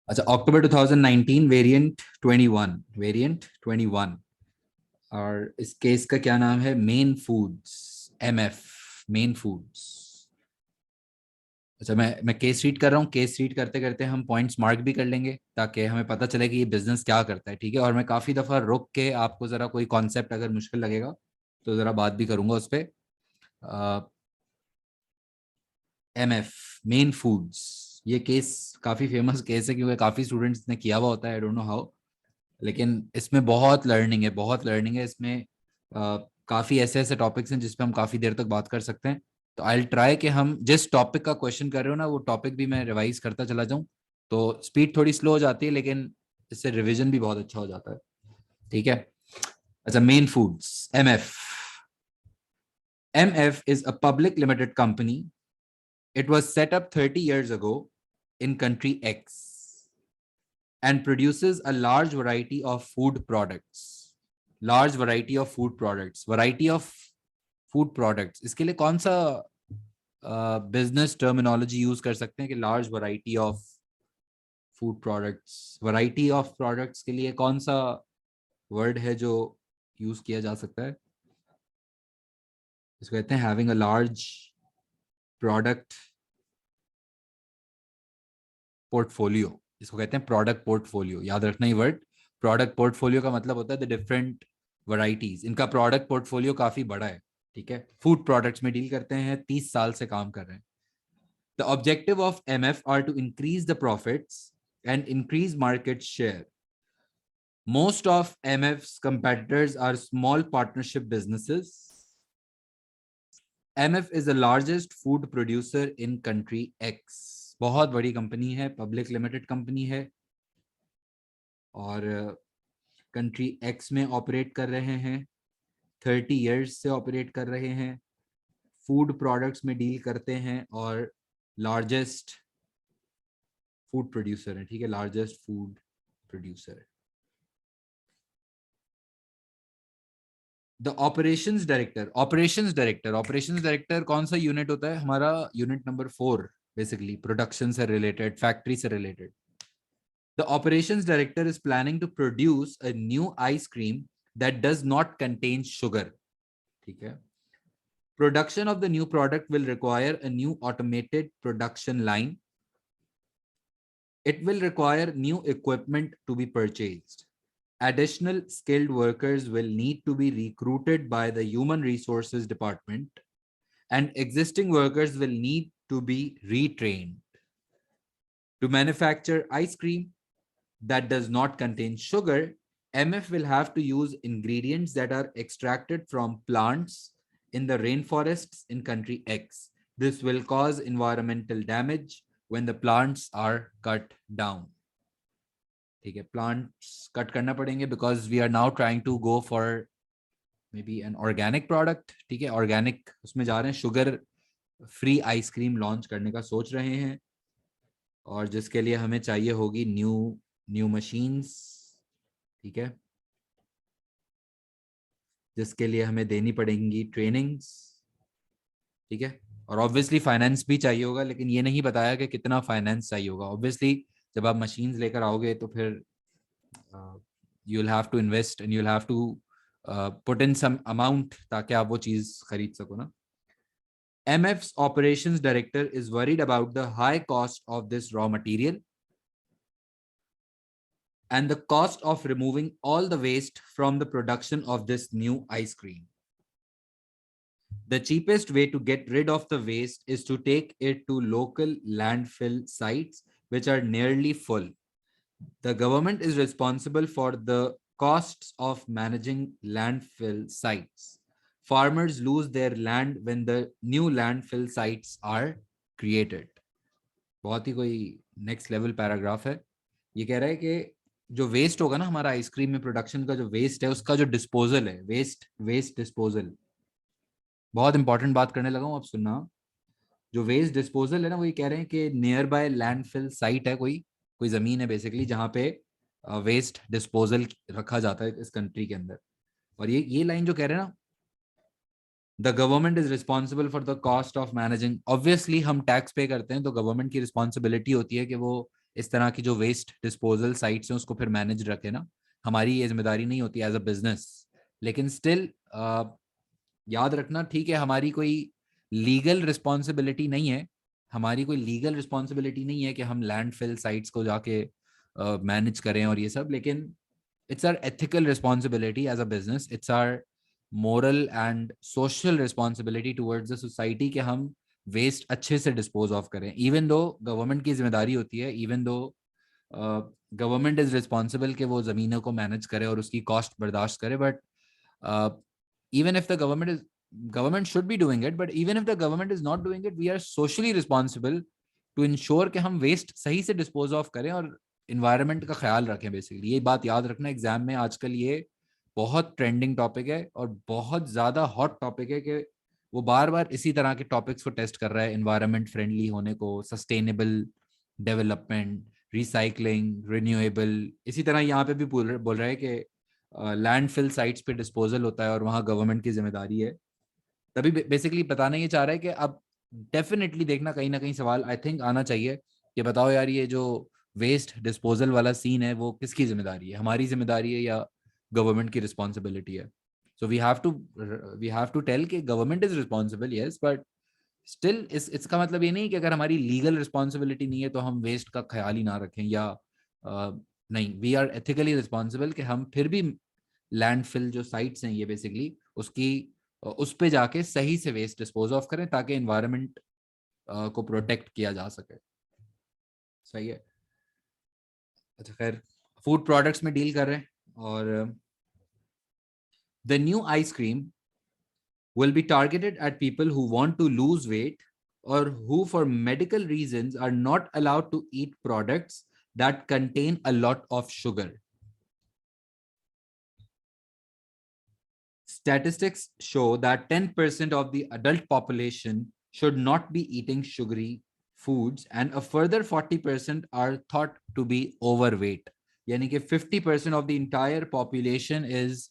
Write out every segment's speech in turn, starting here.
अच्छा, अक्टूबर 2019, वेरिएंट 21। और इस केस का क्या नाम है? Main foods, MF, main foods. अच्छा, मैं केस रीड कर रहा हूँ। केस रीड करते करते हम पॉइंट्स मार्क भी कर लेंगे ताकि हमें पता चले कि ये बिजनेस क्या करता है, ठीक है। और मैं काफी दफा रुक के आपको जरा कोई कॉन्सेप्ट अगर मुश्किल लगेगा तो जरा बात भी करूंगा उस पर। MF, main foods. ये केस काफी फेमस केस है क्योंकि काफी स्टूडेंट्स ने किया हुआ होता है, आई डोंट नो हाउ। लेकिन इसमें बहुत लर्निंग है, बहुत लर्निंग है इसमें। काफी ऐसे ऐसे टॉपिक्स हैं जिस पे हम काफी देर तक बात कर सकते हैं। तो आई विल ट्राई कि हम जिस टॉपिक का क्वेश्चन कर रहे हो ना, वो टॉपिक भी मैं रिवाइज करता चला जाऊं। तो स्पीड थोड़ी स्लो हो जाती है, लेकिन इससे रिवीजन भी बहुत अच्छा हो जाता है, ठीक है। अच्छा, main foods, MF. MF is a public limited company. It was set up 30 years ago in country X and produces a large variety of food products. Large variety of food products. Variety of food products. इसके लिए कौन सा business terminology use कर सकते हैं कि large variety of food products? Variety of products के लिए कौन सा वर्ड है जो यूज किया जा सकता है? इसको कहते हैं having a large product portfolio. इसको कहते हैं प्रोडक्ट पोर्टफोलियो, याद रखना ही वर्ड। प्रोडक्ट पोर्टफोलियो का मतलब होता है द डिफरेंट वैरायटीज। इनका प्रोडक्ट पोर्टफोलियो काफी बड़ा है, ठीक है। फूड प्रोडक्ट्स में डील करते हैं, 30 साल से काम कर रहे हैं। The objective of MF are to increase the profits and increase market share. Most of MF's competitors are small partnership businesses. MF is the largest food producer in country X. बहुत बड़ी कंपनी है, public limited company है और country x में operate कर रहे हैं। 30 years से ऑपरेट कर रहे हैं। फूड प्रोडक्ट्स में डील करते हैं और लार्जेस्ट फूड प्रोड्यूसर है, ठीक है, लार्जेस्ट फूड प्रोड्यूसर है। द ऑपरेशंस डायरेक्टर कौन सा यूनिट होता है? हमारा यूनिट नंबर 4, बेसिकली प्रोडक्शन से रिलेटेड, फैक्ट्री से related. The operations director is planning to produce a new ice cream that does not contain sugar, ठीक है। Production of the new product will require a new automated production line. It will require new equipment to be purchased. Additional skilled workers will need to be recruited by the Human Resources Department, and existing workers will need to be retrained. To manufacture ice cream that does not contain sugar, MF will have to use ingredients that are extracted from plants in the rainforests in country X. This will cause environmental damage when the plants are cut down. ठीक है, plants cut करना पड़ेंगे because we are now trying to go for maybe an organic product, ठीक है, organic उसमें जा रहे हैं, sugar free आइसक्रीम लॉन्च करने का सोच रहे हैं और जिसके लिए हमें चाहिए होगी न्यू मशीन्स, ठीक है, जिसके लिए हमें देनी पड़ेंगी ट्रेनिंग्स, ठीक है। और ऑब्वियसली फाइनेंस भी चाहिए होगा, लेकिन ये नहीं बताया कि कितना फाइनेंस चाहिए होगा। ऑब्वियसली जब आप मशीन्स लेकर आओगे तो फिर you will have to invest and you will have to put in some amount ताकि आप वो चीज खरीद सको ना। MF's operations director is worried about the high cost of this raw material and the cost of removing all the waste from the production of this new ice cream. The cheapest way to get rid of the waste is to take it to local landfill sites, which are nearly full. The government is responsible for the costs of managing landfill sites. Farmers lose their land when the new landfill sites are created. बहुत ही कोई next level paragraph है। ये कह रहा है कि जो waste होगा ना हमारा आइसक्रीम में प्रोडक्शन का, जो वेस्ट है उसका जो डिस्पोजल है, वेस्ट डिस्पोजल, बहुत इंपॉर्टेंट बात करने लगा हूँ, अब सुनना। जो वेस्ट डिस्पोजल है ना, वो ये कह रहे हैं कि नियर बाय लैंडफिल साइट है, कोई जमीन है बेसिकली जहाँ पे वेस्ट डिस्पोजल रखा जाता है इस कंट्री के अंदर। और ये लाइन जो कह रहे हैं ना, the government is responsible for the cost of managing. Obviously हम टैक्स पे करते हैं तो गवर्नमेंट की रिस्पॉन्सिबिलिटी होती है कि वो इस तरह की जो वेस्ट डिस्पोजल साइट्स हैं उसको फिर मैनेज रखे ना, हमारी ये जिम्मेदारी नहीं होती एज अ बिजनेस। लेकिन स्टिल याद रखना, ठीक है, हमारी कोई लीगल रिस्पॉन्सिबिलिटी नहीं है, हमारी कोई लीगल रिस्पॉन्सिबिलिटी नहीं है कि हम लैंडफिल साइट्स को जाके मैनेज करें और ये सब, लेकिन it's our ethical responsibility as a business, it's our moral and social responsibility towards the society कि हम वेस्ट अच्छे से डिस्पोज ऑफ करें। इवन दो गवर्नमेंट की जिम्मेदारी होती है, even though government is responsible कि वो ज़मीनों को मैनेज करे और उसकी कॉस्ट बर्दाश्त करे, but even if the government should be doing it, but even if the government is not doing it, we are socially responsible to ensure कि हम वेस्ट सही से डिस्पोज ऑफ करें और इन्वायरमेंट का ख्याल रखें। बेसिकली ये बात याद रखना एग्जाम में, आजकल ये बहुत ट्रेंडिंग टॉपिक है और बहुत ज़्यादा हॉट टॉपिक है कि वो बार बार इसी तरह के टॉपिक्स को टेस्ट कर रहा है, इन्वायरमेंट फ्रेंडली होने को, सस्टेनेबल डेवलपमेंट, रिसाइकलिंग, रिन्यूएबल। इसी तरह यहाँ पे भी बोल रहा है कि लैंडफिल साइट्स पे डिस्पोजल होता है और वहाँ गवर्नमेंट की जिम्मेदारी है। तभी बेसिकली बताना ये चाह रहा है कि अब डेफिनेटली देखना कहीं ना कहीं सवाल आई थिंक आना चाहिए कि बताओ यार, ये जो वेस्ट डिस्पोजल वाला सीन है वो किसकी जिम्मेदारी है, हमारी जिम्मेदारी है या गवर्नमेंट की रिस्पॉन्सिबिलिटी है। So we have to tell कि government is responsible, yes, but still इसका मतलब ये नहीं कि अगर हमारी लीगल रिस्पॉन्सिबिलिटी नहीं है तो हम वेस्ट का ख्याल ही ना रखें, या नहीं, वी आर एथिकली रिस्पॉन्सिबल कि हम फिर भी लैंडफिल जो साइट्स हैं ये बेसिकली उसकी उस पे जाके सही से वेस्ट डिस्पोज ऑफ करें ताकि एनवायरनमेंट को प्रोटेक्ट किया जा सके। सही है। अच्छा खैर, फूड प्रोडक्ट्स में डील कर रहे हैं, और the new ice cream will be targeted at people who want to lose weight or who for medical reasons are not allowed to eat products that contain a lot of sugar. Statistics show that 10% of the adult population should not be eating sugary foods and a further 40% are thought to be overweight. यानी कि 50% of the entire population is,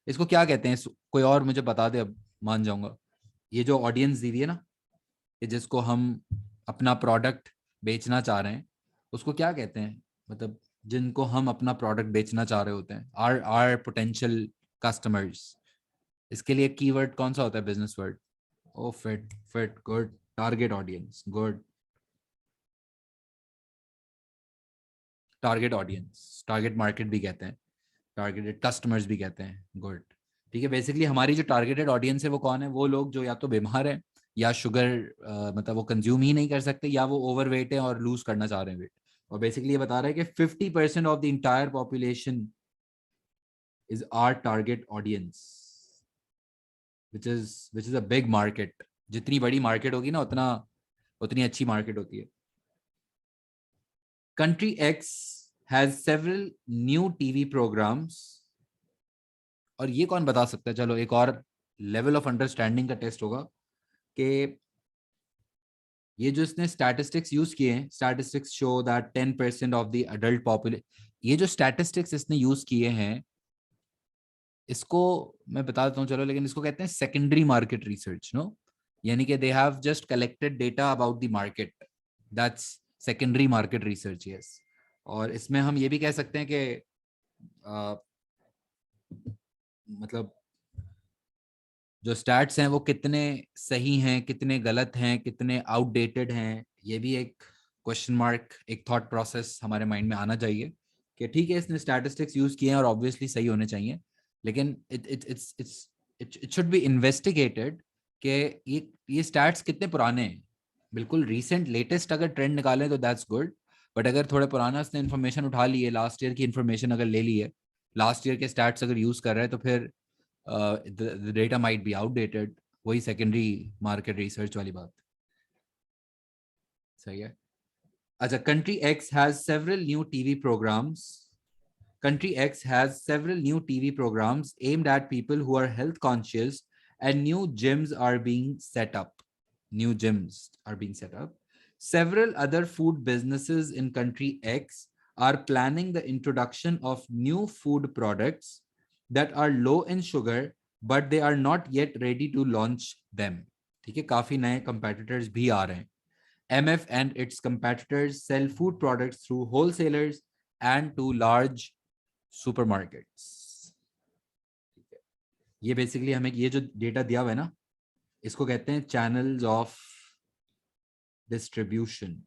इसको क्या कहते हैं, कोई और मुझे बता दे, अब मान जाऊंगा। ये जो ऑडियंस दी हुई है ना, ये जिसको हम अपना प्रोडक्ट बेचना चाह रहे हैं, उसको क्या कहते हैं, मतलब जिनको हम अपना प्रोडक्ट बेचना चाह रहे होते हैं, आर पोटेंशियल कस्टमर्स। इसके लिए कीवर्ड कौन सा होता है, business word? Oh fit, fit, good. Target audience, good. Target audience, target market भी कहते हैं, टारगेटेड कस्टमर्स भी कहते हैं, गुड। ठीक है, बेसिकली हमारी जो टारगेटेड ऑडियंस है वो कौन है? वो लोग जो या तो बीमार हैं या शुगर मतलब वो कंज्यूम ही नहीं कर सकते, या वो ओवरवेट है और लूज करना चाह रहे हैं वेट। और बेसिकली ये बता रहा है कि 50% of the entire population is our target audience, which is a big market. जितनी बड़ी मार्केट होगी ना उतनी अच्छी मार्केट होती है। Country X has several new TV programs, और ये कौन बता सकता है, चलो एक और लेवल ऑफ अंडरस्टैंडिंग का टेस्ट होगा कि ये जो इसने स्टैटिस्टिक्स यूज किए हैं, statistics show that 10% of the adult population, ये जो स्टैटिस्टिक्स इसने यूज किए हैं इसको मैं बता देता हूँ चलो, लेकिन इसको कहते हैं सेकेंडरी मार्केट रिसर्च, नो, यानी कि they have just collected data about the market, that's secondary market research, yes. और इसमें हम ये भी कह सकते हैं कि मतलब जो स्टैट्स हैं वो कितने सही हैं, कितने गलत हैं, कितने आउटडेटेड हैं, ये भी एक क्वेश्चन मार्क, एक थॉट प्रोसेस हमारे माइंड में आना चाहिए कि ठीक है इसने स्टैटिस्टिक्स यूज किए हैं और ऑब्वियसली सही होने चाहिए, लेकिन इट शुड बी इन्वेस्टिगेटेड कि ये स्टैट्स कितने पुराने हैं। बिल्कुल रीसेंट लेटेस्ट अगर ट्रेंड निकालें तो दैट्स गुड, बट अगर थोड़े पुराना उसने इन्फॉर्मेशन उठा ली है, लास्ट ईयर की इन्फॉर्मेशन अगर ले ली है, लास्ट ईयर के स्टैट्स अगर यूज कर रहे हैं, तो फिर the data might be outdated। वही सेकेंडरी मार्केट रिसर्च वाली बात। सही है। अच्छा, country X has several new TV programs, Country X has several new TV programs aimed at people who are health conscious, and new gyms are being set up. New gyms are being set up. Several other food businesses in Country X are planning the introduction of new food products that are low in sugar, but they are not yet ready to launch them. ठीक है, काफी नए competitors भी आ रहे हैं। MF and its competitors sell food products through wholesalers and to large supermarkets. ये basically हमें ये जो डेटा दिया हुआ है ना, इसको कहते हैं channels of distribution,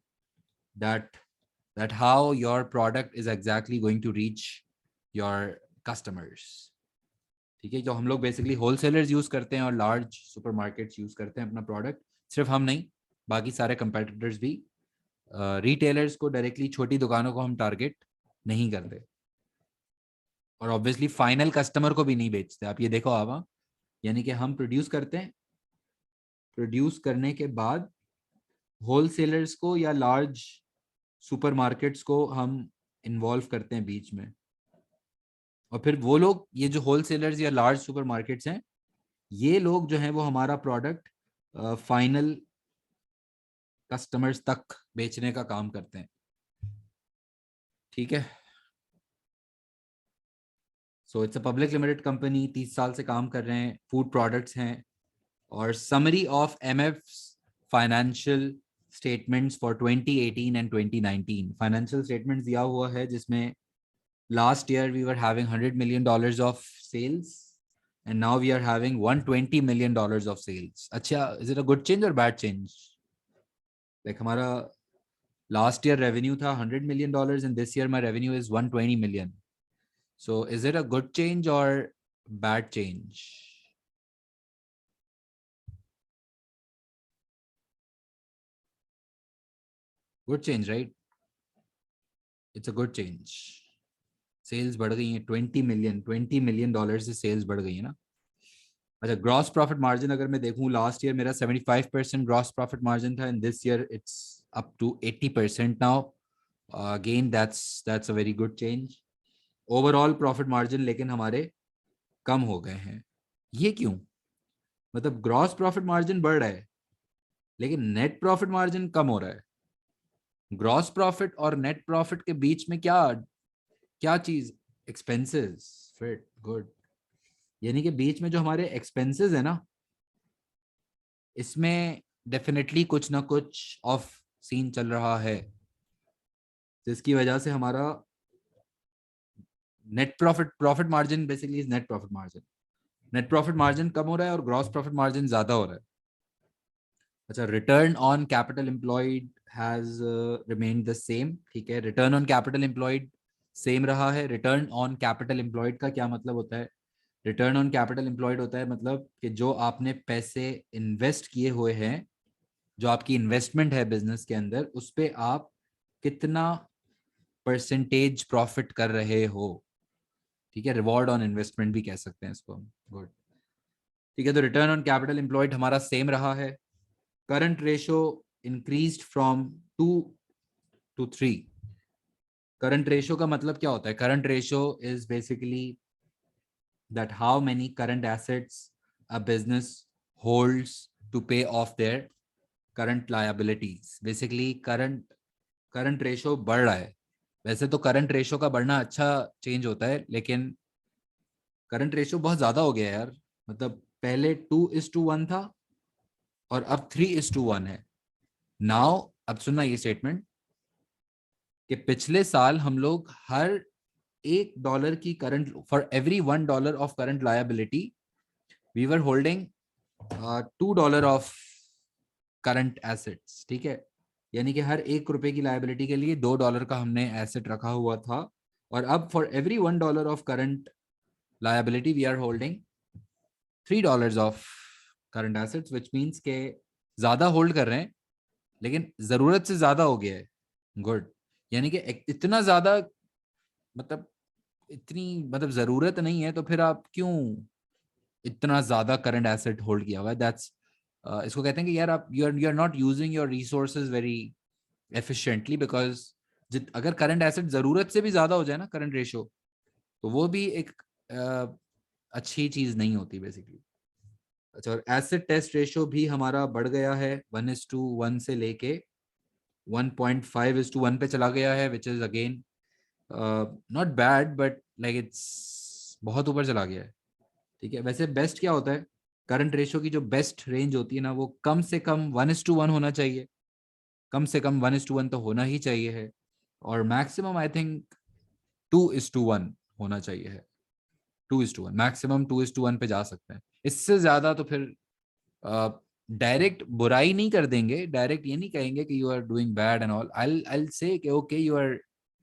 that how your product is exactly going to reach your customers. ठीक है, जो हम लोग बेसिकली होलसेलर्स यूज करते हैं और लार्ज सुपरमार्केट्स यूज करते हैं अपना प्रोडक्ट, सिर्फ हम नहीं, बाकी सारे कंपेटिटर्स भी। रिटेलर्स को डायरेक्टली, छोटी दुकानों को हम टारगेट नहीं करते, और ऑब्वियसली फाइनल कस्टमर को भी नहीं बेचते। आप ये देखो आवा, यानी कि हम प्रोड्यूस करते हैं, प्रोड्यूस करने के बाद होलसेलर्स को या लार्ज सुपरमार्केट्स को हम इन्वॉल्व करते हैं बीच में, और फिर वो लोग, ये जो होलसेलर्स या लार्ज सुपरमार्केट्स हैं, ये लोग जो हैं वो हमारा प्रोडक्ट फाइनल कस्टमर्स तक बेचने का काम करते हैं। ठीक है, so it's a public limited company, 30 साल से काम कर रहे हैं, फूड प्रोडक्ट्स हैं। और summary of MF financial statements for 2018 and 2019, financial statements दिया हुआ है जिसमें last year we were having $100 million of sales and now we are having $120 million of sales. अच्छा, is it a good change or bad change? Like हमारा last year revenue था $100 million and this year my revenue is $120 million. So is it a good change or bad change? Good change, right? It's a good change. Sales बढ़ गई हैं, $20 million से sales बढ़ गई है ना। अच्छा, ग्रॉस प्रॉफिट मार्जिन अगर मैं देखूं, लास्ट ईयर मेरा 75% ग्रॉस प्रॉफिट मार्जिन था, and this year it's up to 80% now. Again that's a very good change. Overall profit margin लेकिन हमारे कम हो गए हैं। ये क्यों? मतलब ग्रॉस प्रॉफिट मार्जिन बढ़ रहा है लेकिन नेट प्रॉफिट मार्जिन कम हो रहा है। ग्रॉस प्रॉफिट और नेट प्रॉफिट के बीच में क्या क्या चीज? एक्सपेंसेस। Fit, good. यानी कि बीच में जो हमारे एक्सपेंसेस है ना, इसमें डेफिनेटली कुछ ना कुछ ऑफ सीन चल रहा है, जिसकी वजह से हमारा net profit margin basically is net profit margin, net profit margin कम हो रहा है और ग्रॉस प्रॉफिट मार्जिन ज्यादा हो रहा है। अच्छा, return on capital employed has remained the same. ठीक है, return on capital employed same रहा है। रिटर्न ऑन कैपिटल एम्प्लॉयड का क्या मतलब होता है? रिटर्न ऑन कैपिटल एम्प्लॉयड होता है मतलब कि जो आपने पैसे इन्वेस्ट किए हुए हैं, जो आपकी इन्वेस्टमेंट है बिजनेस के अंदर, उस पे आप कितना परसेंटेज प्रॉफिट कर रहे हो। ठीक है, रिवॉर्ड ऑन इन्वेस्टमेंट भी कह सकते हैं इसको हम। गुड। ठीक है, तो रिटर्न ऑन कैपिटल एम्प्लॉयड हमारा सेम रहा है। Current ratio increased from 2 to 3। Current ratio का मतलब क्या होता है? Current ratio is basically that how many current assets a business holds to pay off their current liabilities. Basically current ratio बढ़ रहा है। वैसे तो करंट रेशो का बढ़ना अच्छा चेंज होता है, लेकिन करंट रेशो बहुत ज्यादा हो गया है यार। मतलब पहले 2:1 था और अब 3:1 है। नाउ अब सुनना ये स्टेटमेंट, कि पिछले साल हम लोग हर $1 की current, for every $1 of current liability we were holding $2 of current assets. ठीक है, यानी कि हर ₹1 की लायबिलिटी के लिए $2 का हमने एसेट रखा हुआ था, और अब for every $1 of current liability we are holding $3 of current assets, which means के ज्यादा होल्ड कर रहे हैं लेकिन जरूरत से ज्यादा हो गया है। गुड। यानी कि इतना ज्यादा, मतलब इतनी, मतलब जरूरत नहीं है तो फिर आप क्यों इतना ज्यादा करंट एसेट होल्ड किया हुआ है? दैट्स इसको कहते हैं कि यार आप you are not using your resources very efficiently, because अगर करंट एसेट जरूरत से भी ज्यादा हो जाए ना करंट रेशो, तो वो भी एक अच्छी चीज नहीं होती बेसिकली। अच्छा, और एसिड टेस्ट रेशो भी हमारा बढ़ गया है, 1:1 से लेके 1.5:1 पे चला गया है, which is again not bad, but like it's बहुत ऊपर चला गया है। ठीक है, वैसे बेस्ट क्या होता है? करंट रेशो की जो बेस्ट रेंज होती है ना, वो कम से कम 1:1 होना चाहिए, कम से कम 1:1 तो होना ही चाहिए है, और मैक्सिमम आई थिंक 2:1 होना चाहिए है। 2:1 मैक्सिमम 2:1 पे जा सकते हैं। इससे ज्यादा तो फिर डायरेक्ट बुराई नहीं कर देंगे, डायरेक्ट ये नहीं कहेंगे कि you are doing bad and all. I say कि okay you are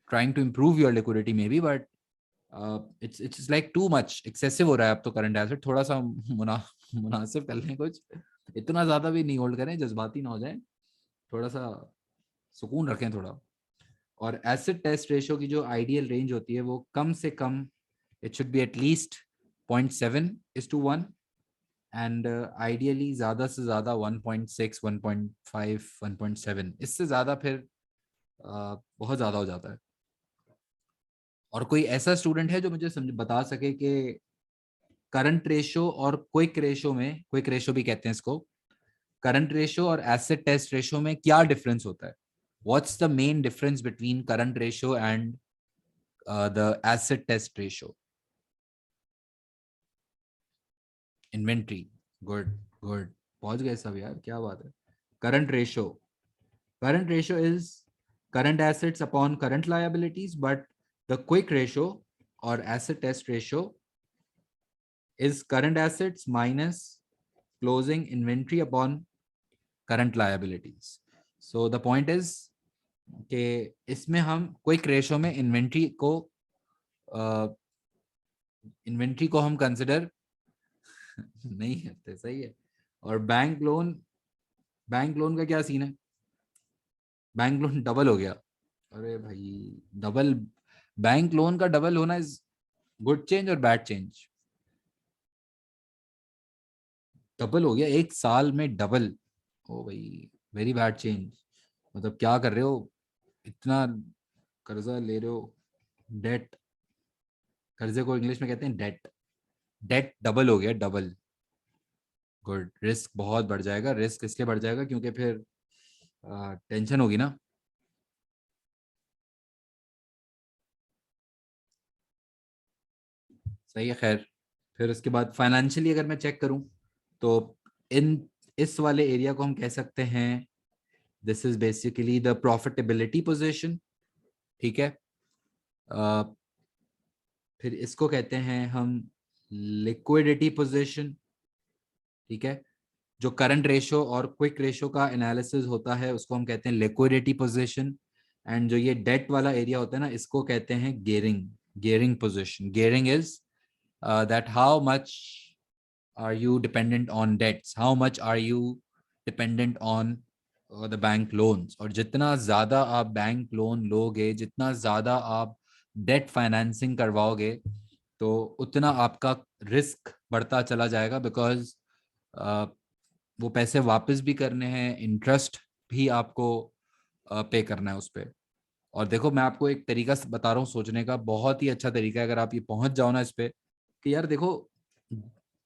trying to improve your liquidity maybe, but it's like too much excessive हो रहा है अब तो करंट एसेट। थोड़ा सा मुनासिब कर लें कुछ, इतना ज्यादा भी नहीं होल्ड करें, जज्बाती ना हो जाए, थोड़ा सा सुकून रखें थोड़ा। और एसिड टेस्ट रेशियो की जो आइडियल रेंज होती है वो कम से कम it should be at least 0.7:1, and ideally ज़्यादा से ज़्यादा 1.6, 1.5, 1.7। इससे ज़्यादा फिर बहुत ज़्यादा हो जाता है। और कोई ऐसा स्टूडेंट है जो मुझे समझ बता सके कि करंट रेशो और क्विक रेशो में, क्विक रेशो भी कहते हैं इसको, करंट रेशो और एसिड टेस्ट रेशो में क्या डिफरेंस होता है? What's the main difference between current ratio and the acid test ratio? Inventory, good good, पहुंच गए सब यार, क्या बात है। Current ratio, current ratio is current assets upon current liabilities, but the quick ratio or asset test ratio is current assets minus closing inventory upon current liabilities. So the point is कि इसमें हम quick ratio में inventory को हम consider नहीं करते, सही है। और बैंक लोन का क्या सीन है? बैंक लोन डबल हो गया, अरे भाई डबल, बैंक लोन का डबल होना इज गुड चेंज और बैड चेंज? डबल हो गया एक साल में, डबल, ओ भाई वेरी बैड चेंज। मतलब क्या कर रहे हो, इतना कर्जा ले रहे हो, डेट, कर्जे को इंग्लिश में कहते हैं डेट, डेट डबल हो गया, डबल। गुड, रिस्क बहुत बढ़ जाएगा। रिस्क इसलिए बढ़ जाएगा क्योंकि फिर टेंशन होगी ना। सही है, खैर। फिर उसके बाद फाइनेंशियली अगर मैं चेक करूं तो इन इस वाले एरिया को हम कह सकते हैं this is basically the profitability position, ठीक है। अ, फिर इसको कहते हैं हम लिक्विडिटी पोजीशन, ठीक है। जो करंट रेशो और क्विक रेशो का एनालिसिस होता है उसको हम कहते हैं लिक्विडिटी पोजीशन। एंड जो ये डेट वाला एरिया होता है ना, इसको कहते हैं gearing, gearing position. Gearing is that how much are you dependent on debts, how much are you dependent on the bank loans। और जितना ज्यादा आप बैंक लोन लोगे, जितना ज्यादा आप डेट फाइनेंसिंग करवाओगे, तो उतना आपका रिस्क बढ़ता चला जाएगा, बिकॉज वो पैसे वापस भी करने हैं, इंटरेस्ट भी आपको पे करना है उस पर। और देखो मैं आपको एक तरीका बता रहा हूँ सोचने का, बहुत ही अच्छा तरीका है, अगर आप ये पहुंच जाओ ना इस पे कि यार देखो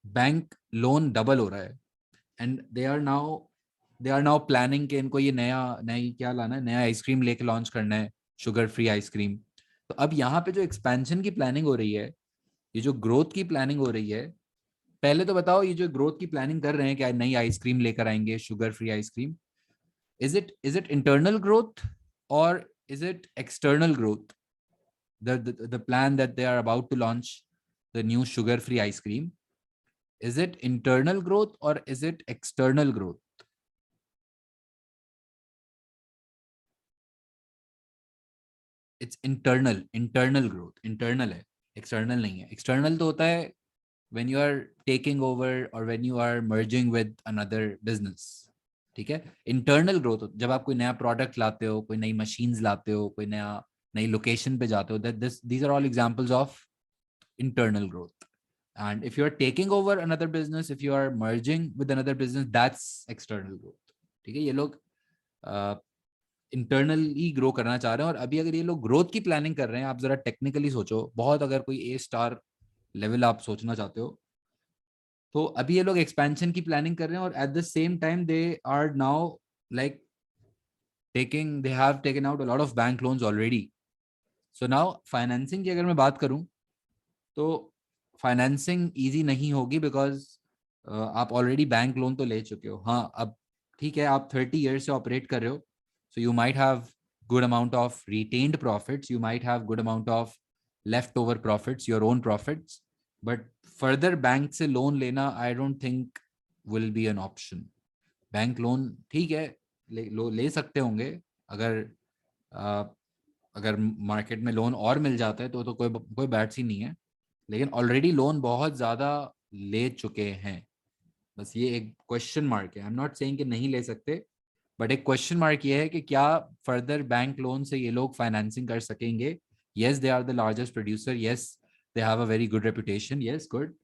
बैंक लोन डबल हो रहा है, and they are now planning कि इनको ये नया नई क्या लाना है, नया आइसक्रीम लेके लॉन्च करना है, शुगर फ्री आइसक्रीम। तो अब यहाँ पे जो एक्सपेंशन की प्लानिंग हो रही है, ये जो ग्रोथ की प्लानिंग हो रही है, पहले तो बताओ ये जो ग्रोथ की प्लानिंग कर रहे हैं कि नई आइसक्रीम लेकर आएंगे, sugar free ice cream, is it internal growth or is it external growth? The plan that they are about to launch, the new sugar free ice cream, is it internal growth or is it external growth? It's internal growth, internal है, external नहीं है। external तो होता है when you are taking over or when you are merging with another business, ठीक है। Internal growth जब आप कोई नया प्रोडक्ट लाते हो, कोई नई मशीन्स लाते हो, कोई नई लोकेशन पे जाते हो, that these are all examples of internal growth. And if you are taking over another business, if you are merging with another business, that's external growth, ठीक है। ये लोग इंटरनली ग्रो करना चाह रहे हैं। और अभी अगर ये लोग ग्रोथ की प्लानिंग कर रहे हैं, आप जरा टेक्निकली सोचो बहुत, अगर कोई A* लेवल आप सोचना चाहते हो, तो अभी ये लोग एक्सपेंशन की प्लानिंग कर रहे हैं, और at the same time they are now like they have taken out a lot of bank loans already. So now financing की अगर मैं बात करूं तो फाइनेंसिंग इजी नहीं होगी, बिकॉज आप ऑलरेडी बैंक लोन तो ले चुके हो। हाँ अब ठीक है, आप 30 ईयर से ऑपरेट कर रहे हो, So you might have good amount of retained profits, you might have good amount of leftover profits, your own profits, but further bank से लोन लेना I don't think will be an option. Bank loan ठीक है, ले सकते होंगे अगर अगर market में लोन और मिल जाता है तो कोई बैड सी नहीं है, लेकिन ऑलरेडी लोन बहुत ज्यादा ले चुके हैं. बस ये एक क्वेश्चन मार्क है. आई एम नॉट सेइंग कि नहीं ले सकते, बट एक क्वेश्चन मार्क ये है कि क्या फर्दर बैंक लोन से ये लोग फाइनेंसिंग कर सकेंगे. Yes they are the largest producer, yes they have a very good reputation, yes good,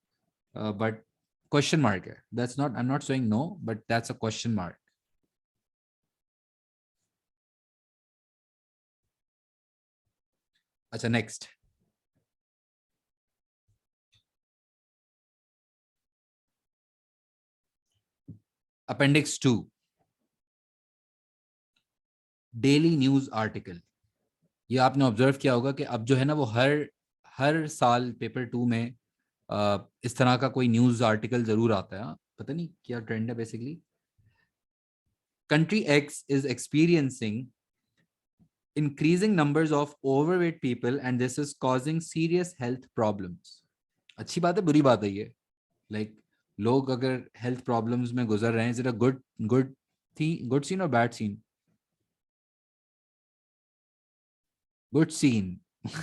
but question mark है. That's not, I am not saying no, but that's a question mark. अच्छा, next. Appendix 2, daily news article. ये आपने observe किया होगा कि अब जो है ना वो हर हर साल पेपर 2 में इस तरह का कोई न्यूज आर्टिकल जरूर आता है. हाँ? पता नहीं क्या ट्रेंड है basically. Country X is experiencing increasing numbers of overweight people and this is causing serious health problems. अच्छी बात है, बुरी बात है ये. लाइक लोग अगर हेल्थ प्रॉब्लम्स में गुजर रहे हैं, इज इट अ गुड थी गुड सीन और bad scene? Good scene.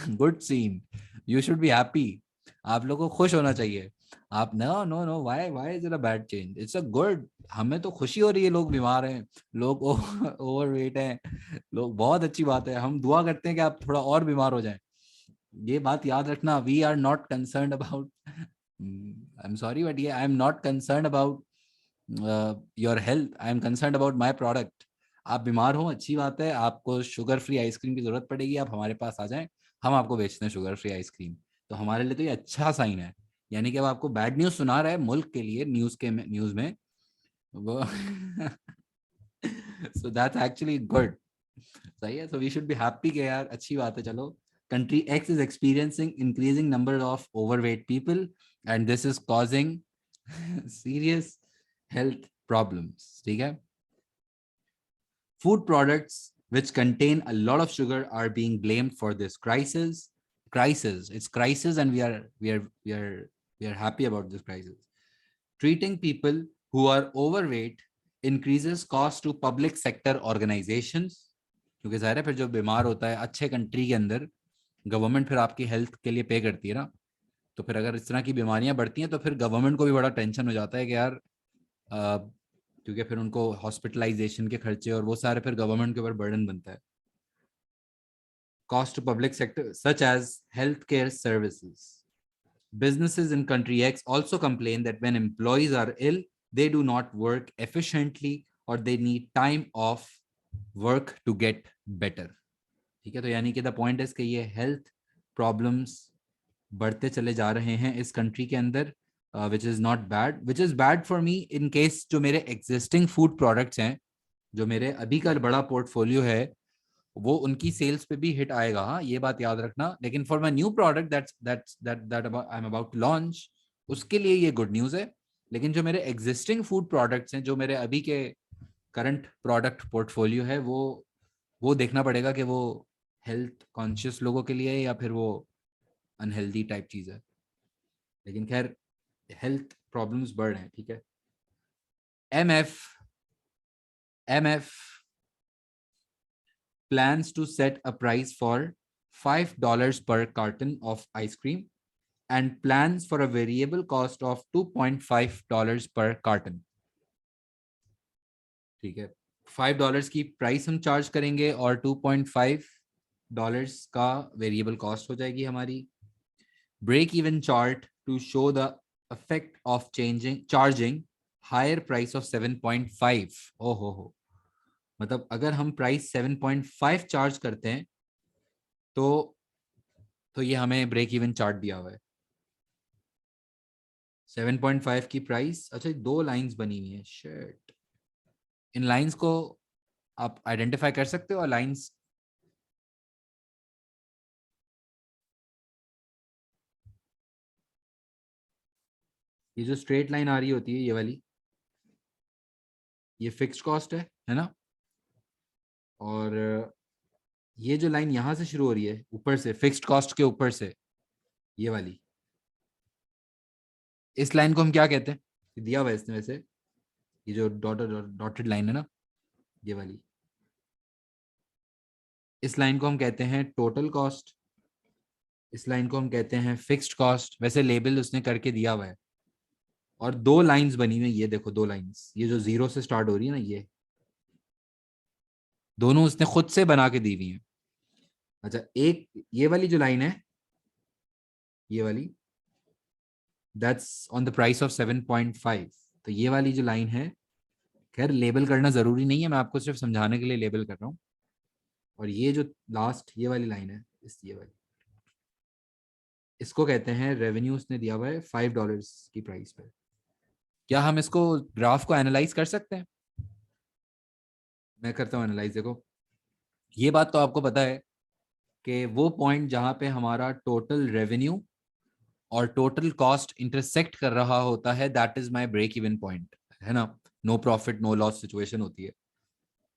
Good scene. You should be happy. आप लोगों को खुश होना चाहिए. आप no no no, why is it a bad change? It's a good. हमें तो खुशी हो रही है, लोग बीमार हैं, लोग ओवरवेट हैं, लोग, बहुत अच्छी बात है. हम दुआ करते हैं कि आप थोड़ा और बीमार हो जाएं. ये बात याद रखना. We are not concern about, I am sorry but ये I am not concern about your health, I am concern about my product. आप बीमार हो, अच्छी बात है, आपको शुगर फ्री आइसक्रीम की जरूरत पड़ेगी, आप हमारे पास आ जाएं, हम आपको बेचते हैं शुगर फ्री आइसक्रीम. तो हमारे लिए तो ये अच्छा साइन है. यानी कि अब आपको बैड न्यूज सुना रहा है मुल्क के लिए, न्यूज में वो सो दैट्स एक्चुअली गुड. सही है. So we should be happy के यार अच्छी बात है. चलो, country X is experiencing increasing number of overweight people and this is causing serious health problems. ठीक है. Food products which contain a lot of sugar are being blamed for this crisis. It's crisis, and we are happy about this crisis. Treating people who are overweight increases cost to public sector organizations. क्योंकि ज़ाहिर है फिर जो बीमार होता है अच्छे country के अंदर, गवर्नमेंट फिर आपकी हेल्थ के लिए पे करती है ना. तो फिर अगर इस तरह की बीमारियां बढ़ती हैं तो फिर गवर्नमेंट को भी बड़ा टेंशन हो जाता है कि यार क्योंकि फिर उनको हॉस्पिटलाइजेशन के खर्चे और वो सारे फिर गवर्नमेंट के ऊपर बर्डन बनता है. Cost to public sector such as health care services. Businesses in country X also complain that when employees are ill, they do not work efficiently or they need time off work to get better. ठीक है. तो यानी कि the point is कि ये health problems बढ़ते चले जा रहे हैं इस कंट्री के अंदर, which is not bad. Which is bad for me in case जो मेरे एग्जिस्टिंग फूड प्रोडक्ट्स हैं, जो मेरे अभी का बड़ा पोर्टफोलियो है, वो उनकी सेल्स पे भी हिट आएगा. हाँ, ये बात याद रखना. लेकिन for my new product that I am about to launch, उसके लिए ये गुड न्यूज है. लेकिन जो मेरे एग्जिस्टिंग फूड प्रोडक्ट्स हैं, जो मेरे अभी के करंट प्रोडक्ट पोर्टफोलियो है, वो देखना पड़ेगा कि वो हेल्थ कॉन्शियस लोगों के लिए है या फिर वो अनहेल्दी टाइप चीज है. लेकिन खैर, हेल्थ प्रॉब्लम्स बढ़ रहे हैं. ठीक है. M F plans to set a price for $5 per carton of ice cream and plans for a variable cost of $2.5 per carton. ठीक है. $5 की प्राइस हम चार्ज करेंगे और $2.5 का वेरिएबल कॉस्ट हो जाएगी हमारी. Break even chart to show the effect of charging higher price of 7.5. हो. मतलब अगर हम प्राइस 7.5 चार्ज करते हैं तो ये हमें ब्रेक इवन चार्ट दिया हुआ है. 7.5 की प्राइस. अच्छा, दो लाइंस बनी हुई है. शिट. इन लाइंस को आप आइडेंटिफाई कर सकते हो? लाइंस, ये जो स्ट्रेट लाइन आ रही होती है, ये वाली, ये फिक्स्ड कॉस्ट है ना? और ये जो लाइन यहां से शुरू हो रही है ऊपर से, फिक्स्ड कॉस्ट के ऊपर से, ये वाली, इस लाइन को हम क्या कहते हैं? दिया हुआ है इसमें वैसे, ये जो डॉटेड डॉटेड लाइन है ना, ये वाली, इस लाइन को हम कहते हैं टोटल कॉस्ट, इस लाइन को हम कहते हैं फिक्स्ड कॉस्ट। वैसे लेबल उसने करके दिया हुआ है। और दो लाइंस बनी हुई, ये देखो दो लाइंस, ये जो जीरो से स्टार्ट हो रही है ना, ये दोनों उसने खुद से बना के दी हुई है। अच्छा, एक ये वाली जो लाइन है, ये वाली, that's on the price of 7.5। तो ये वाली जो लाइन है, खैर लेबल करना जरूरी नहीं है, मैं आपको सिर्फ समझाने के लिए लेबल कर रहा हूँ। और ये जो लास्ट ये वाली लाइन है, इस ये वाली, इसको कहते हैं रेवेन्यू। उसने दिया हुआ है $5 की प्राइस पे। क्या हम इसको ग्राफ को एनालाइज कर सकते हैं? मैं करता हूँ एनालाइज। देखो, ये बात तो आपको पता है कि वो पॉइंट जहां पे हमारा टोटल रेवेन्यू और टोटल कॉस्ट इंटरसेक्ट कर रहा होता है, that is my break even point, है ना? No profit no loss situation होती है।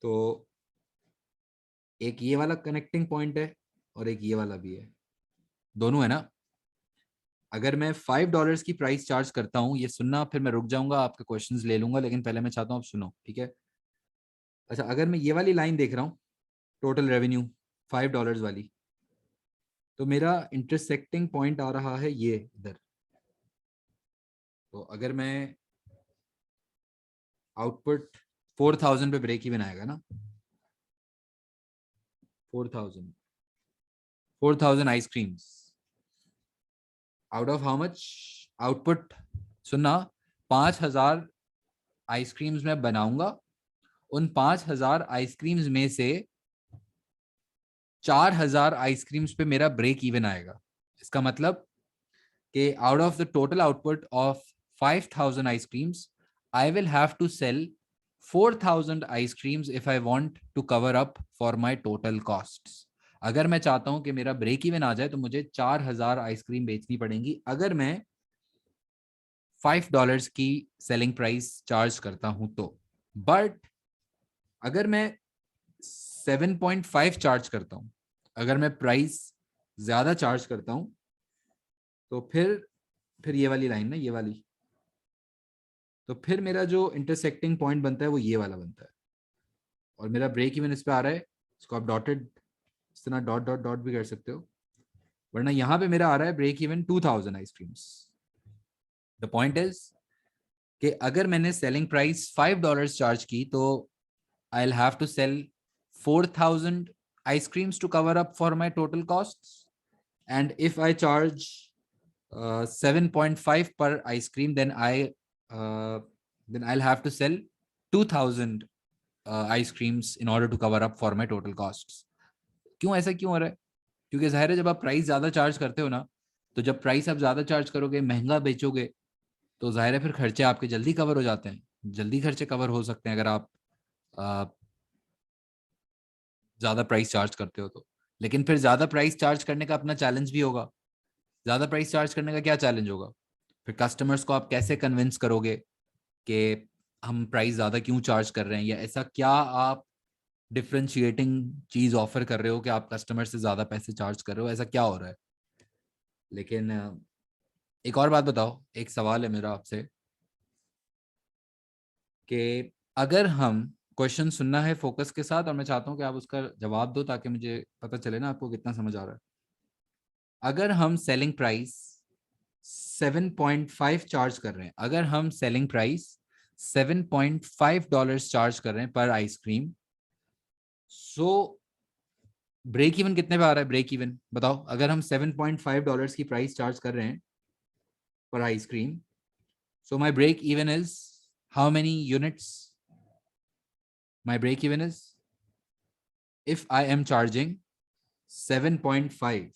तो एक ये वाला कनेक्टिंग पॉइंट है और एक ये वाला भी है, दोनों है ना। अगर मैं $5 की प्राइस चार्ज करता हूँ, ये सुनना, फिर मैं रुक जाऊंगा, आपके क्वेश्चंस ले लूंगा, लेकिन पहले मैं चाहता हूँ आप सुनो, ठीक है? अच्छा, अगर मैं ये वाली लाइन देख रहा हूँ, टोटल रेवेन्यू $5 वाली, तो मेरा इंटरसेक्टिंग पॉइंट आ रहा है ये इधर। तो अगर मैं आउटपुट 4000 पे ब्रेक इवन आएगा ना, 4000 ice creams, out of how much output? सुनना, 5000 आइसक्रीम्स मैं बनाऊंगा, उन 5000 आइसक्रीम्स में से 4000 आइसक्रीम्स पे मेरा ब्रेक इवन आएगा। इसका मतलब कि out of the total output of 5000 ice creams, I will have to sell 4000 ice creams if I want to cover up for my total costs. अगर मैं चाहता हूं कि मेरा ब्रेक इवन आ जाए, तो मुझे 4000 आइसक्रीम बेचनी पड़ेंगी, अगर मैं $5 की सेलिंग प्राइस चार्ज करता हूं तो। बट अगर मैं 7.5 चार्ज करता हूं, अगर मैं प्राइस ज्यादा चार्ज करता हूं, तो फिर ये वाली लाइन ना, ये वाली, तो फिर मेरा जो इंटरसेक्टिंग पॉइंट बनता है वो ये वाला बनता है। और मेरा ब्रेक इवन इस पे आ रहा है, इसको आप डॉटेड इस तरह डॉट डॉट डॉट भी कर सकते हो, वरना यहाँ पे मेरा आ रहा है break even 2000 ice creams. The point is कि अगर मैंने सेलिंग प्राइस $5 चार्ज की, तो I will have to sell 4000 ice creams to cover up for my total cost. And if I charge 7.5 per ice cream, then I'll have to sell 2000 ice creams in order to cover up for my total costs. क्यों ऐसा क्यों हो रहा है? क्योंकि जाहिर है, जब आप प्राइस ज्यादा चार्ज करते हो ना, तो जब प्राइस आप ज्यादा चार्ज करोगे, महंगा बेचोगे, तो जाहिर है फिर खर्चे आपके जल्दी कवर हो जाते हैं। जल्दी खर्चे कवर हो सकते हैं अगर आप uh, ज्यादा प्राइस चार्ज करते हो तो। लेकिन फिर ज्यादा प्राइस चार्ज करने का अपना चैलेंज भी होगा। ज्यादा प्राइस चार्ज करने का क्या चैलेंज होगा? फिर कस्टमर्स को आप कैसे कन्विंस करोगे कि हम प्राइस ज्यादा क्यों चार्ज कर रहे हैं, या ऐसा क्या आप डिफरेंशिएटिंग चीज ऑफर कर रहे हो कि आप कस्टमर से ज्यादा पैसे चार्ज कर रहे हो? ऐसा क्या हो रहा है? लेकिन एक और बात बताओ, एक सवाल है मेरा आपसे, कि अगर हम, क्वेश्चन सुनना है फोकस के साथ, और मैं चाहता हूं कि आप उसका जवाब दो, ताकि मुझे पता चले ना आपको कितना समझ आ रहा है। अगर हम सेलिंग प्राइस 7.5 चार्ज कर रहे हैं, अगर हम सेलिंग प्राइस $7.5 चार्ज कर रहे हैं पर आइसक्रीम, सो ब्रेक इवन कितने पे आ रहा है? ब्रेक इवन बताओ। अगर हम $7.5 की प्राइस चार्ज कर रहे हैं पर ice cream, so my break even is how many units? My break even is, if I am charging 7.5,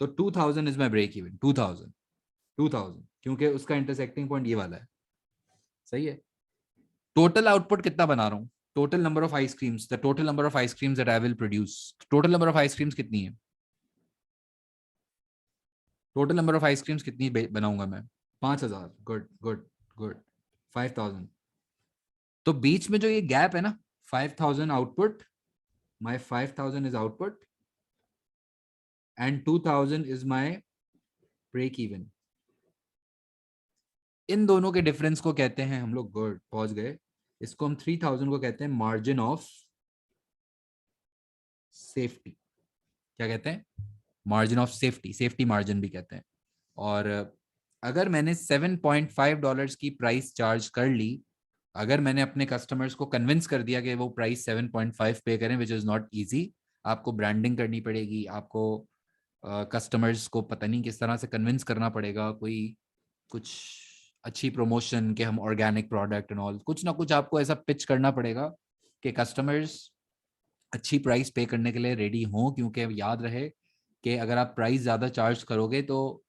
तो 2000 इज माई ब्रेक इवन। 2000 क्योंकि उसका इंटरसेक्टिंग पॉइंट ये वाला है, सही है। टोटल आउटपुट कितना बना रहा हूँ? Total number of ice creams, the total number of ice creams that I will produce. Total number of ice creams कितनी है? टोटल नंबर ऑफ आइसक्रीम्स कितनी बनाऊंगा मैं? 5000। Good good good. 5000। तो बीच में जो ये गैप है ना, 5,000 output. My 5,000 is output and 2,000 is my break even. इन दोनों के डिफरेंस को कहते हैं हम लोग, गुड पहुंच गए, इसको हम 3,000 को कहते हैं मार्जिन ऑफ सेफ्टी. क्या कहते हैं? Margin of safety, safety margin भी कहते हैं. और अगर मैंने $7.5 की प्राइस चार्ज कर ली, अगर मैंने अपने कस्टमर्स को कन्विंस कर दिया कि वो प्राइस 7.5 पे करें, विच इज़ नॉट ईजी. आपको ब्रांडिंग करनी पड़ेगी, आपको कस्टमर्स को पता नहीं किस तरह से कन्विंस करना पड़ेगा, कोई कुछ अच्छी प्रमोशन के हम ऑर्गेनिक प्रोडक्ट एंड ऑल, कुछ ना कुछ आपको ऐसा पिच करना पड़ेगा कि कस्टमर्स अच्छी प्राइस पे करने के लिए रेडी हों. क्योंकि याद रहे कि अगर आप प्राइस ज़्यादा चार्ज करोगे तो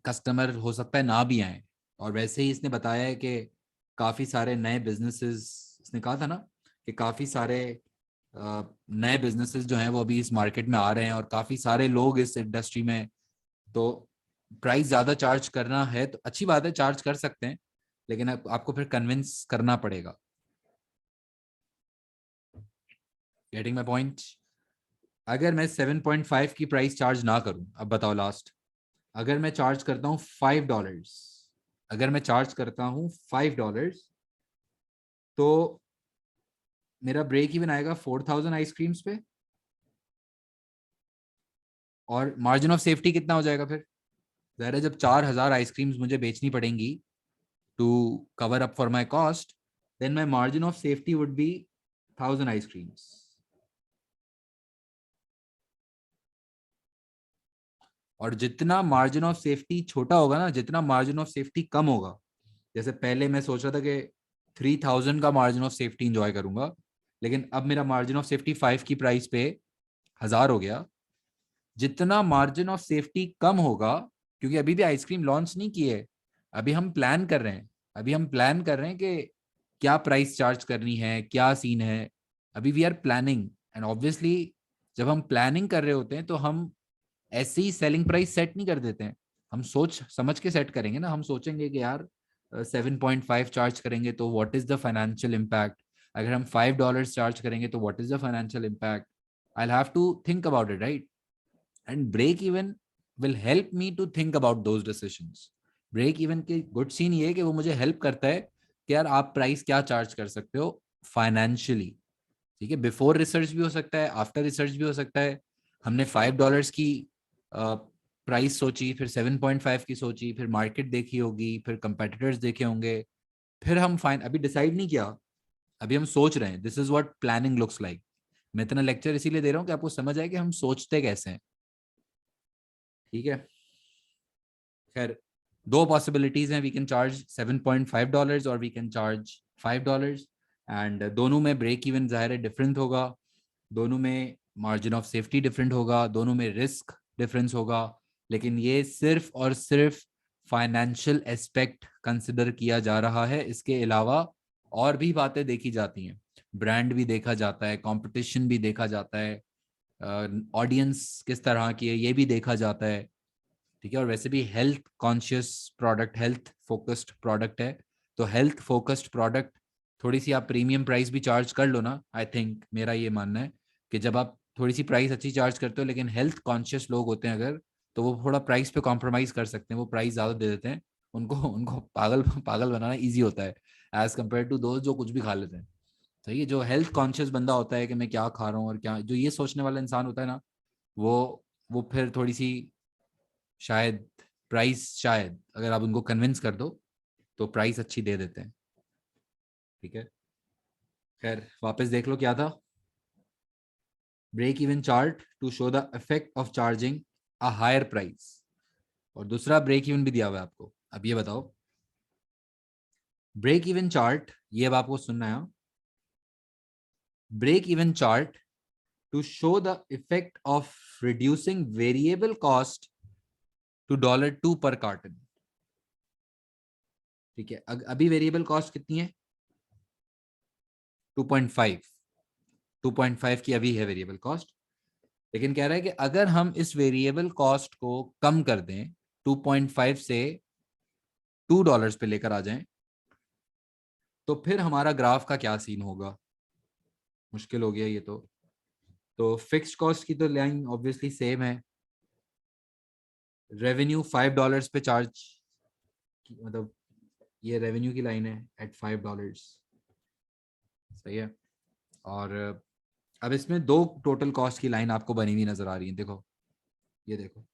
कस्टमर हो सकता है ना भी आए. और वैसे ही इसने बताया है कि काफ़ी सारे नए बिजनेसेस, इसने कहा था ना कि काफ़ी सारे नए बिजनेसेस जो हैं वो अभी इस मार्केट में आ रहे हैं और काफ़ी सारे लोग इस इंडस्ट्री में. तो प्राइस ज़्यादा चार्ज करना है तो अच्छी बात है, चार्ज कर सकते हैं, लेकिन आपको फिर कन्विंस करना पड़ेगा. Getting my point? अगर मैं 7.5 की प्राइस चार्ज ना करूं, अब बताओ लास्ट, अगर मैं चार्ज करता हूं $5, अगर मैं चार्ज करता हूं $5, तो मेरा ब्रेक इवन आएगा 4,000 आइसक्रीम्स पे. और मार्जिन ऑफ सेफ्टी कितना हो जाएगा फिर? ज़ाहिर है जब 4,000 आइसक्रीम्स मुझे बेचनी पड़ेंगी to cover up for my cost, then my margin of safety would be 1,000 ice creams. और जितना मार्जिन ऑफ सेफ्टी छोटा होगा ना, जितना मार्जिन ऑफ सेफ्टी कम होगा, जैसे पहले मैं सोच रहा था कि 3,000 का मार्जिन ऑफ सेफ्टी इंजॉय करूंगा, लेकिन अब मेरा मार्जिन ऑफ सेफ्टी 5 की प्राइस पे 1,000 हो गया. जितना मार्जिन ऑफ सेफ्टी कम होगा, क्योंकि अभी भी आइसक्रीम लॉन्च नहीं की है, अभी हम प्लान कर रहे हैं, अभी हम प्लान कर रहे हैं कि क्या प्राइस चार्ज करनी है, क्या सीन है. अभी we are planning. And obviously जब हम प्लानिंग कर रहे होते हैं तो हम ऐसे ही सेलिंग प्राइस सेट नहीं कर देते हैं. हम सोच समझ के सेट करेंगे ना. हम सोचेंगे कि यार 7.5 चार्ज करेंगे तो what is the financial impact, अगर हम $5 चार्ज करेंगे तो what is the financial impact. I have to think about it, right? And break even will help me to think about those decisions. Break even की good scene ये है कि वो मुझे हेल्प करता है कि यार आप प्राइस क्या चार्ज कर सकते हो फाइनेंशियली. ठीक है, बिफोर रिसर्च भी हो सकता है, आफ्टर रिसर्च भी हो सकता है. हमने $5 की प्राइस सोची, फिर 7.5 की सोची, फिर मार्केट देखी होगी, फिर कंपेटिटर्स देखे होंगे, फिर हम फाइन अभी डिसाइड नहीं किया, अभी हम सोच रहे हैं. This is what planning looks like. मैं इतना लेक्चर इसीलिए दे रहा हूँ कि आपको समझ आए कि हम सोचते कैसे हैं. ठीक है, खैर दो पॉसिबिलिटीज हैं. वी कैन चार्ज $7.5 और वी कैन चार्ज $5. एंड दोनों में ब्रेक इवन ज़ाहिर है डिफरेंट होगा, दोनों में मार्जिन ऑफ सेफ्टी डिफरेंट होगा, दोनों में रिस्क डिफरेंस होगा. लेकिन ये सिर्फ और सिर्फ फाइनेंशियल एस्पेक्ट कंसिडर किया जा रहा है. इसके अलावा और भी बातें देखी जाती हैं. ब्रांड भी देखा जाता है, कंपटीशन भी देखा जाता है, ऑडियंस किस तरह की है ये भी देखा जाता है. ठीक है, और वैसे भी health conscious product, health focused product है, तो हेल्थ फोकस्ड प्रोडक्ट थोड़ी सी आप प्रीमियम प्राइस भी चार्ज कर लो ना. आई थिंक मेरा ये मानना है कि जब आप थोड़ी सी प्राइस अच्छी चार्ज करते हो लेकिन हेल्थ कॉन्शियस लोग होते हैं अगर, तो वो थोड़ा प्राइस पे कॉम्प्रोमाइज कर सकते हैं, वो प्राइस ज़्यादा दे देते हैं. उनको उनको पागल पागल बनाना ईजी होता है एज कम्पेयर टू दोस्त जो कुछ भी खा लेते हैं. सही है, जो हेल्थ कॉन्शियस बंदा होता है कि मैं क्या खा रहा हूँ और क्या, जो ये सोचने वाला इंसान होता है ना, वो फिर थोड़ी सी शायद प्राइस, शायद अगर आप उनको कन्विंस कर दो तो प्राइस अच्छी दे देते हैं. ठीक है, खैर वापस देख लो क्या था. Break even chart to show the effect of charging a higher price, और दूसरा ब्रेक इवन भी दिया हुआ है आपको. अब ये बताओ, ब्रेक इवन चार्ट, ये अब आपको सुनना है. Break even chart to show the effect of reducing variable cost to $2 per carton. ठीक है, अभी वेरिएबल कॉस्ट कितनी है? 2.5. 2.5 की अभी है वेरिएबल कॉस्ट. लेकिन कह रहा है कि अगर हम इस वेरिएबल कॉस्ट को कम कर दें, 2.5 से $2 पे लेकर आ जाएं, तो फिर हमारा ग्राफ का क्या सीन होगा. मुश्किल हो गया ये तो फिक्स्ड कॉस्ट की तो लाइन ऑब्वियसली सेम है। रेवेन्यू $5 पे चार्ज, मतलब ये रेवेन्यू की लाइन है एट $5। सही है। और अब इसमें दो टोटल कॉस्ट की लाइन आपको बनी हुई नजर आ रही है, देखो, ये देखो,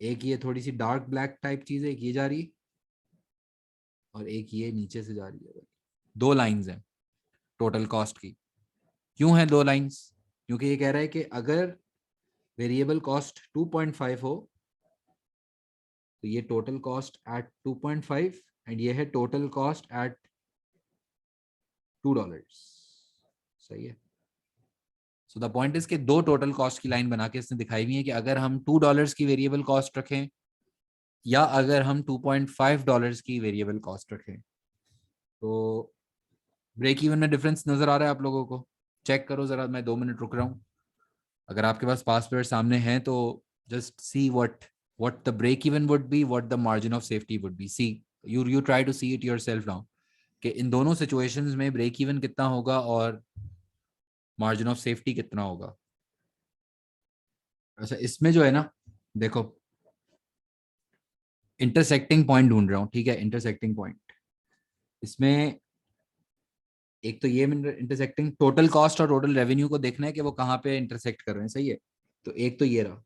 एक ये थोड़ी सी डार्क ब्लैक टाइप चीज है, एक ये जा रही है और एक ये नीचे से जा रही है। दो लाइंस हैं टोटल कॉस्ट की। क्यों है दो लाइंस? क्योंकि ये कह रहा है कि अगर वेरिएबल कॉस्ट 2.5 हो तो ये टोटल कॉस्ट एट 2.5 एंड ये है टोटल कॉस्ट एट $2। सही है। सो द पॉइंट इज कि दो टोटल कॉस्ट की लाइन बना के इसने दिखाई हुई है कि अगर हम $2 की वेरिएबल कॉस्ट रखें या अगर हम $2.5 की वेरिएबल कॉस्ट रखें, तो ब्रेक इवन में डिफरेंस नजर आ रहा है आप लोगों को? चेक करो जरा, मैं 2 मिनट रुक रहा हूँ। अगर आपके पास पास पेपर सामने हैं तो just see what the break even would be, what the margin of safety would be. See, you try to see it yourself now कि इन दोनों सिचुएशंस में ब्रेक इवन कितना होगा और मार्जिन ऑफ सेफ्टी कितना होगा। अच्छा, इसमें जो है ना, देखो, इंटरसेक्टिंग पॉइंट ढूंढ रहा हूँ, ठीक है, इंटरसेक्टिंग पॉइंट। इसमें एक तो ये इंटरसेक्टिंग टोटल कॉस्ट और टोटल रेवेन्यू को देखना है कि वो कहाँ पे इंटरसेक्ट कर रहे हैं। सही है। तो एक तो ये रहा,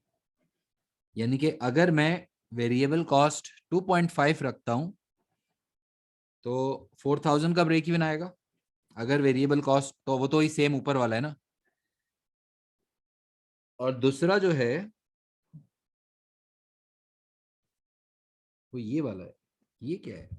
यानी कि अगर मैं वेरिएबल कॉस्ट 2.5 रखता हूं तो 4000 का ब्रेक इवन आएगा। अगर वेरिएबल कॉस्ट, तो वो तो ही सेम ऊपर वाला है ना। और दूसरा जो है वो ये वाला है। ये क्या है?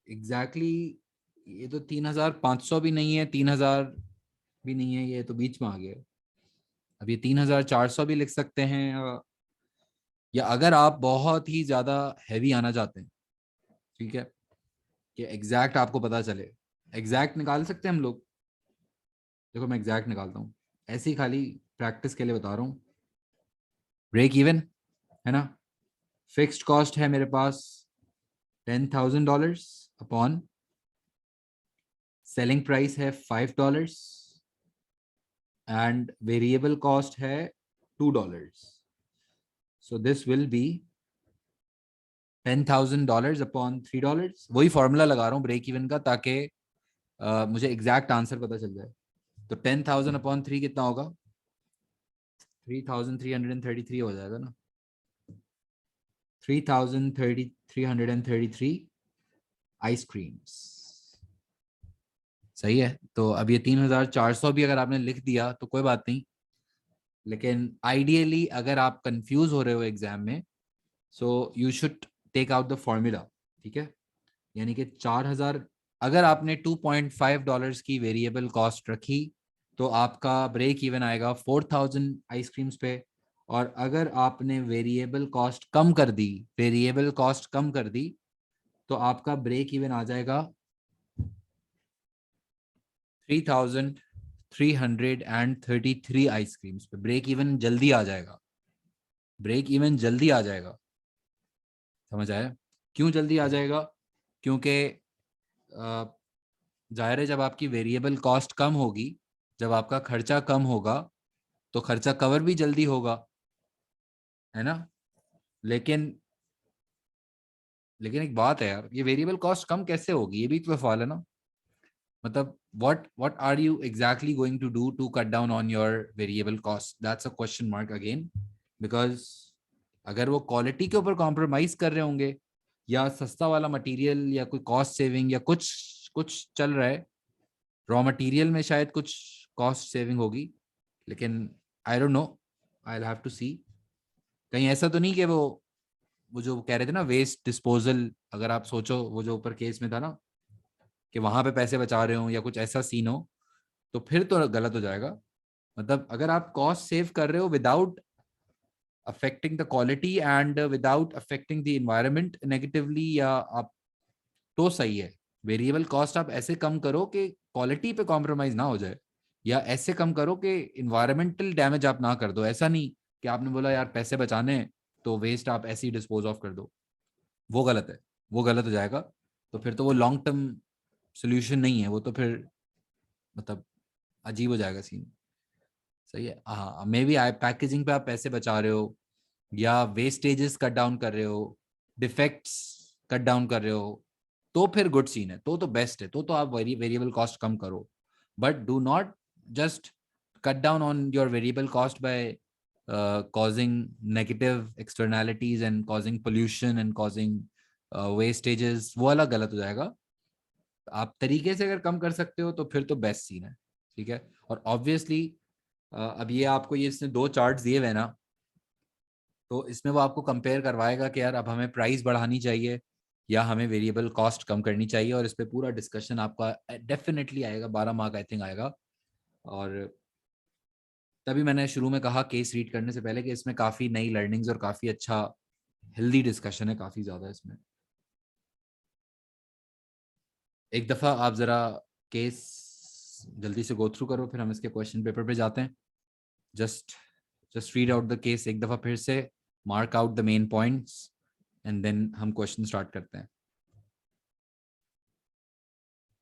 एग्जैक्टली exactly, ये तो 3500 भी नहीं है, 3000 भी नहीं है, ये तो बीच में आ गया। अब ये 3400 भी लिख सकते हैं, या अगर आप बहुत ही ज्यादा हैवी आना चाहते हैं, ठीक है, कि एग्जैक्ट आपको पता चले, एग्जैक्ट निकाल सकते हैं हम लोग। देखो मैं एग्जैक्ट निकालता हूँ, ऐसे ही खाली प्रैक्टिस के लिए बता रहा हूँ। ब्रेक इवन है ना, फिक्स्ड कॉस्ट है मेरे पास $10,000 अपॉन सेलिंग प्राइस है $5 एंड वेरिएबल कॉस्ट है $2। So this will be $10,000 upon $3। वही फॉर्मूला लगा रहा हूँ ब्रेक इवन का, ताकि मुझे एग्जैक्ट आंसर पता चल जाए। तो 10,000 अपॉन 3 कितना होगा? 3,333 हो जाएगा ना। 3,333 आइसक्रीम्स। सही है। तो अब ये 3,400 भी अगर आपने लिख दिया तो कोई बात नहीं, लेकिन आइडियली अगर आप कंफ्यूज हो रहे हो एग्जाम में, so you should take out the formula. ठीक है, यानी कि 4,000, अगर आपने $2.5 की वेरिएबल कॉस्ट रखी तो आपका ब्रेक इवन आएगा 4,000 आइसक्रीम्स पे। और अगर आपने वेरिएबल कॉस्ट कम कर दी तो आपका ब्रेक इवन आ जाएगा 3,333 आइसक्रीम्स पे। ब्रेक इवन जल्दी आ जाएगा, ब्रेक इवन जल्दी आ जाएगा। समझ आया? क्यों जल्दी आ जाएगा? क्योंकि जाहिर है जब आपकी वेरिएबल कॉस्ट कम होगी, जब आपका खर्चा कम होगा तो खर्चा कवर भी जल्दी होगा, है ना। लेकिन लेकिन एक बात है यार, ये वेरिएबल कॉस्ट कम कैसे होगी, ये भी तो सवाल है ना। मतलब what are you exactly going to do to cut down on your variable cost? That's a question mark again, because अगर वो क्वालिटी के ऊपर कॉम्प्रोमाइज कर रहे होंगे या सस्ता वाला मटेरियल या कोई कॉस्ट सेविंग या कुछ कुछ चल रहा है, रॉ मटेरियल में शायद कुछ कॉस्ट सेविंग होगी, लेकिन I don't know, I have to see. कहीं ऐसा तो नहीं कि वो जो कह रहे थे ना वेस्ट डिस्पोजल, अगर आप सोचो वो जो ऊपर केस में था ना कि वहां पे पैसे बचा रहे हो या कुछ ऐसा सीन हो, तो फिर तो गलत हो जाएगा। मतलब अगर आप कॉस्ट सेव कर रहे हो without affecting the quality and without affecting the environment negatively, या आप, तो सही है। वेरिएबल कॉस्ट आप ऐसे कम करो कि क्वालिटी पे कॉम्प्रोमाइज ना हो जाए, या ऐसे कम करो कि इन्वायरमेंटल डैमेज आप ना कर दो। ऐसा नहीं कि आपने बोला यार पैसे बचाने हैं, तो वेस्ट आप ऐसे ही डिस्पोज ऑफ कर दो, वो गलत है, वो गलत हो जाएगा। तो फिर तो वो लॉन्ग टर्म सोल्यूशन नहीं है, वो तो फिर मतलब अजीब हो जाएगा सीन। सही है, हाँ मे बी आई पैकेजिंग पे आप पैसे बचा रहे हो, या वेस्टेजेस कट डाउन कर रहे हो, डिफेक्ट्स कट डाउन कर रहे हो, तो फिर गुड सीन है, तो बेस्ट है, तो आप वेरिएबल कॉस्ट कम करो। But do not just cut down on your variable cost by causing negative externalities and causing pollution and causing wastages, वो वाला गलत हो जाएगा। आप तरीके से अगर कम कर सकते हो तो फिर तो बेस्ट सीन है, ठीक है। और ऑब्वियसली अब ये आपको ये इसने 2 चार्ट्स दिए हुए ना, तो इसमें वो आपको कंपेयर करवाएगा कि यार अब हमें प्राइस बढ़ानी चाहिए या हमें वेरिएबल कॉस्ट कम करनी चाहिए, और इस पे पूरा डिस्कशन आपका डेफिनेटली आएगा, 12 मार्क आई थिंक आएगा। और तभी मैंने शुरू में कहा केस रीड करने से पहले कि इसमें काफ़ी नई लर्निंग्स और काफ़ी अच्छा हेल्दी डिस्कशन है, काफ़ी ज़्यादा इसमें। एक दफ़ा आप ज़रा केस जल्दी से गो थ्रू करो, फिर हम इसके क्वेश्चन पेपर पे जाते हैं। Just just read out the case एक दफ़ा फिर से, mark out the main points, and then हम क्वेश्चन स्टार्ट करते हैं।